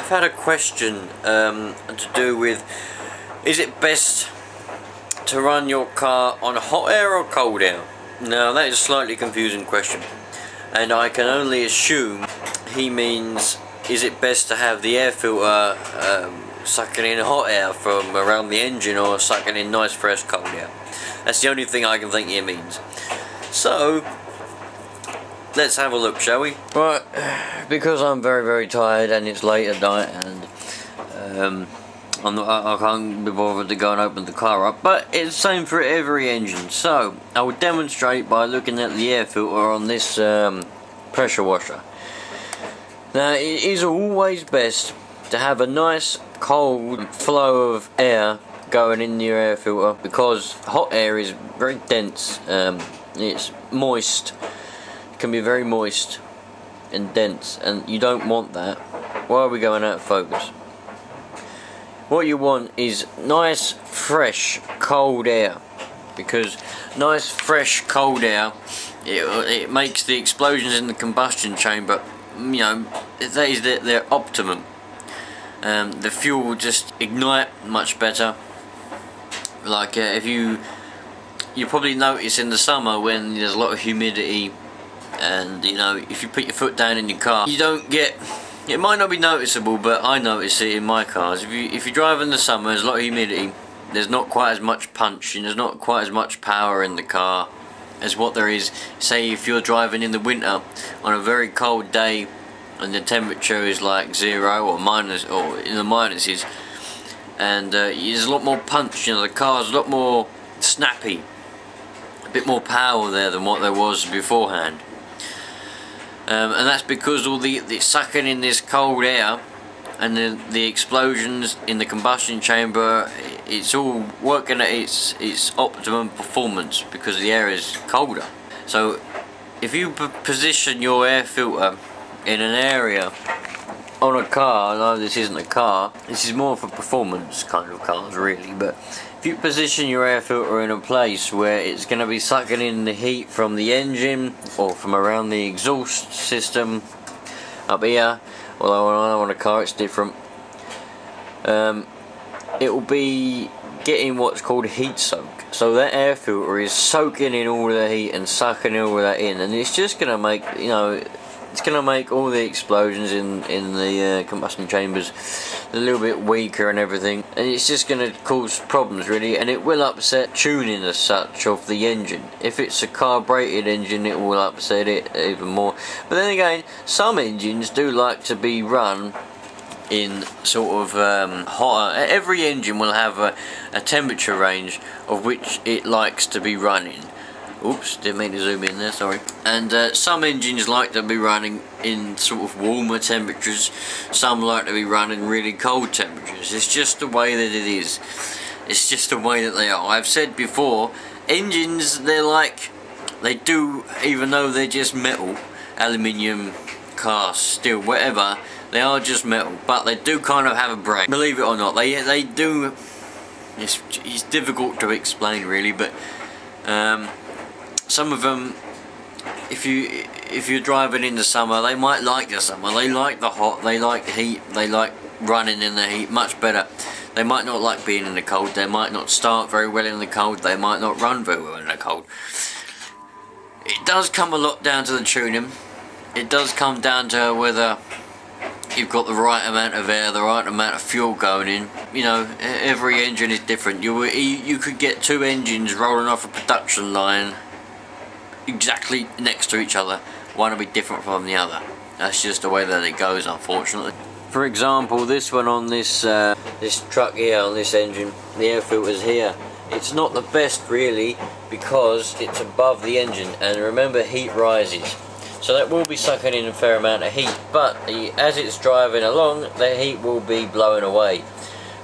I've had a question to do with, is it best to run your car on hot air or cold air? Now that is a slightly confusing question, and I can only assume he means, is it best to have the air filter sucking in hot air from around the engine, or sucking in nice fresh cold air? That's the only thing I can think he means. So let's have a look, shall we? Right, because I'm very tired and it's late at night, and I can't be bothered to go and open the car up, but it's the same for every engine. So I will demonstrate by looking at the air filter on this pressure washer. Now, it is always best to have a nice cold flow of air going in your air filter, because hot air is very dense. It's moist. It can be very moist and dense, and you don't want that. Why are we going out of focus? What you want is nice, fresh, cold air, because nice, fresh, cold air, it makes the explosions in the combustion chamber, you know, that is their optimum. The fuel will just ignite much better. Like if you probably notice in the summer when there's a lot of humidity, and you know, if you put your foot down in your car, you don't get, it might not be noticeable, but I notice it in my cars. If you drive in the summer, there's a lot of humidity, there's not quite as much punch and there's not quite as much power in the car as what there is, say, if you're driving in the winter on a very cold day and the temperature is like 0 or minus, or in the minuses, and there's a lot more punch, you know, the car's a lot more snappy, a bit more power there than what there was beforehand. And that's because all the sucking in this cold air and the explosions in the combustion chamber, it's all working at its optimum performance because the air is colder. So if you position your air filter in an area on a car, no, this isn't a car, this is more for performance kind of cars really, but if you position your air filter in a place where it's going to be sucking in the heat from the engine or from around the exhaust system up here, although when I'm on a car it's different, it will be getting what's called heat soak. So that air filter is soaking in all the heat and sucking all of that in, and it's just going to make, you know, it's going to make all the explosions in the combustion chambers a little bit weaker and everything, and it's just going to cause problems really, and it will upset tuning as such of the engine. If it's a carbureted engine, it will upset it even more. But then again, some engines do like to be run in sort of hotter. Every engine will have a temperature range of which it likes to be running. Oops, didn't mean to zoom in there, sorry. And some engines like to be running in sort of warmer temperatures, some like to be running really cold temperatures. It's just the way that it is. It's just the way that they are. I've said before, engines, they do, even though they're just metal, aluminium, cast, steel, whatever, they are just metal, but they do kind of have a brain. Believe it or not, they do. It's difficult to explain really, but some of them, if you're driving in the summer, they might like the summer, they like the hot, they like the heat, they like running in the heat much better. They might not like being in the cold, they might not start very well in the cold, they might not run very well in the cold. It does come a lot down to the tuning. It does come down to whether you've got the right amount of air, the right amount of fuel going in. You know, every engine is different. You could get two engines rolling off a production line exactly next to each other. One will be different from the other. That's just the way that it goes, unfortunately. For example, this one on this truck here, on this engine, the air filter's here. It's not the best really, because it's above the engine, and remember, heat rises. So that will be sucking in a fair amount of heat, but as it's driving along, the heat will be blowing away.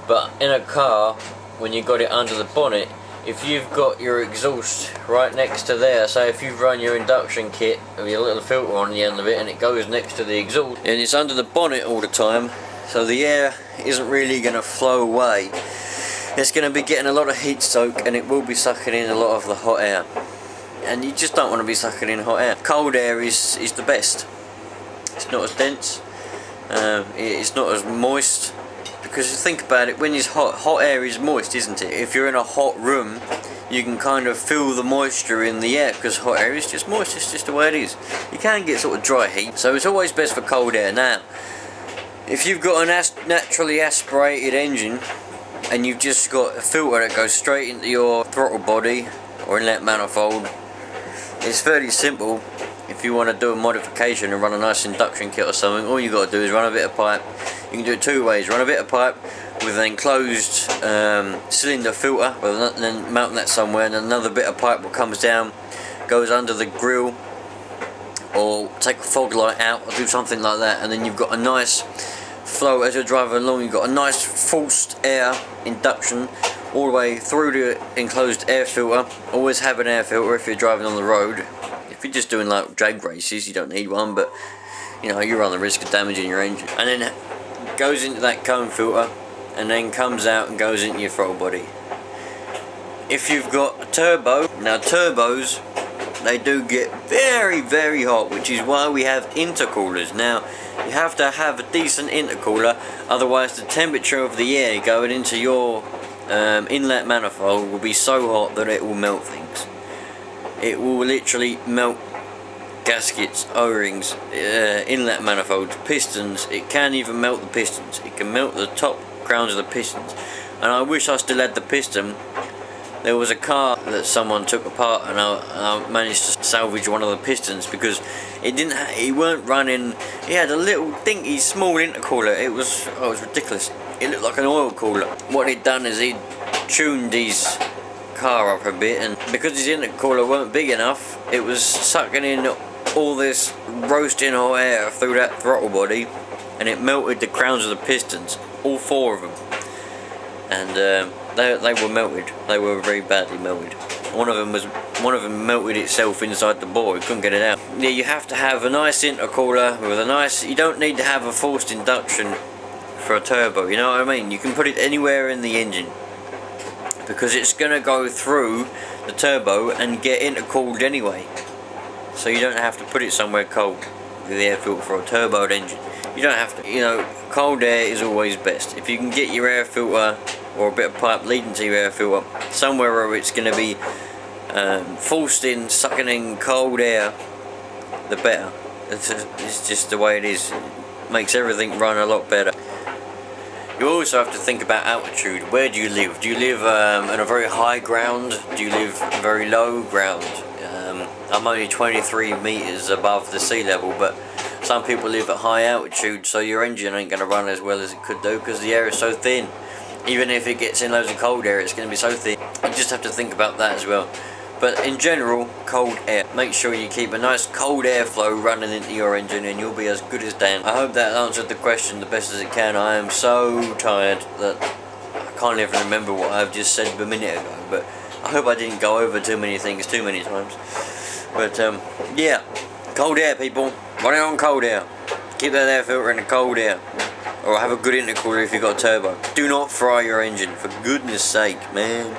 But in a car, when you've got it under the bonnet, if you've got your exhaust right next to there, so if you've run your induction kit with your little filter on the end of it and it goes next to the exhaust, and it's under the bonnet all the time, so the air isn't really going to flow away, it's going to be getting a lot of heat soak, and it will be sucking in a lot of the hot air. And you just don't want to be sucking in hot air. Cold air is the best. It's not as dense, It's not as moist, because you think about it, when it's hot air is moist, isn't it? If you're in a hot room, you can kind of feel the moisture in the air, because hot air is just moist. It's just the way it is. You can get sort of dry heat, so it's always best for cold air. Now, if you've got a naturally aspirated engine and you've just got a filter that goes straight into your throttle body or inlet manifold, it's fairly simple. If you want to do a modification and run a nice induction kit or something, all you got to do is run a bit of pipe. You can do it two ways: run a bit of pipe with an enclosed cylinder filter, and then mount that somewhere, and another bit of pipe that comes down, goes under the grill, or take a fog light out, or do something like that, and then you've got a nice flow as you're driving along. You've got a nice forced air induction all the way through the enclosed air filter. Always have an air filter if you're driving on the road. If you're just doing like drag races, you don't need one, but you know, you run the risk of damaging your engine. And then it goes into that cone filter, and then comes out and goes into your throttle body. If you've got a turbo, now turbos, they do get very, very hot, which is why we have intercoolers. Now, you have to have a decent intercooler, otherwise the temperature of the air going into your inlet manifold will be so hot that it will melt things. It will literally melt gaskets, O-rings, inlet manifolds, pistons. It can even melt the pistons. It can melt the top crowns of the pistons. And I wish I still had the piston. There was a car that someone took apart, and I managed to salvage one of the pistons, because it weren't running. He had a little dinky small intercooler. It was ridiculous. It looked like an oil cooler. What he'd done is he'd tuned his car up a bit, and because his intercooler weren't big enough, it was sucking in all this roasting hot air through that throttle body, and it melted the crowns of the pistons, all four of them, and they were melted. They were very badly melted. One of them melted itself inside the bore. It couldn't get it out. Yeah, you have to have a nice intercooler with a nice. You don't need to have a forced induction for a turbo. You know what I mean? You can put it anywhere in the engine, because it's gonna go through the turbo and get intercooled anyway. So you don't have to put it somewhere cold with the air filter for a turboed engine. You don't have to. You know, cold air is always best. If you can get your air filter or a bit of pipe leading to your air filter somewhere where it's going to be forced in, sucking in cold air, the better. It's just the way it is. It makes everything run a lot better. You also have to think about altitude. Where do you live? Do you live in a very high ground? Do you live very low ground? I'm only 23 meters above the sea level, but some people live at high altitude, so your engine ain't going to run as well as it could do, because the air is so thin. Even if it gets in loads of cold air, it's going to be so thin. You just have to think about that as well. But in general, cold air. Make sure you keep a nice cold airflow running into your engine, and you'll be as good as Dan. I hope that answered the question the best as it can. I am so tired that I can't even remember what I've just said a minute ago, but I hope I didn't go over too many things too many times. But yeah, cold air, people. Run it on cold air. Keep that air filter in the cold air. Or have a good intercooler if you've got a turbo. Do not fry your engine, for goodness sake, man.